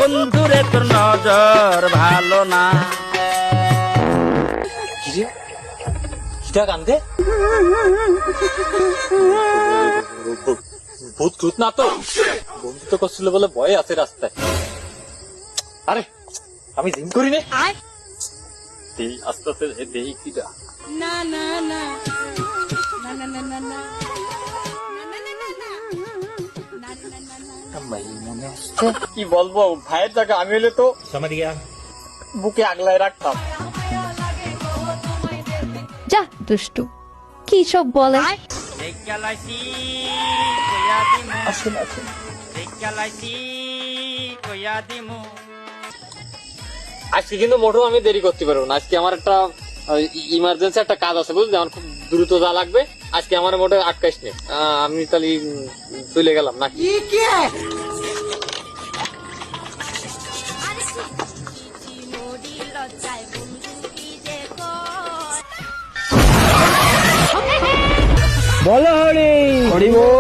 বন্ধুরে তোর নজর ভালো না। কিটা কান্দে ভূত টুত না তো, বন্ধু তো করছিল বলে ভয় আছে রাস্তায়। আরে আমি জিম করি নে, আস্তে আস্তে দেহি কিটা না না না না না না না না কি বলবো, ভাইয়ের জায়গা আমি হলে তো বুকে আগলায় রাখতাম। যা দুষ্টু, কি সব বলে। আজকে কিন্তু মোটেও আমি দেরি করতে পারবো না। আজকে আমার একটা ইমার্জেন্সি একটা কাজ আছে, বুঝলি, আমার খুব দ্রুত যা লাগবে। আজকে আমার মোটে আটকাইস নে, আমি তাহলে চলে গেলাম নাকি। বলো হরি হরি বল।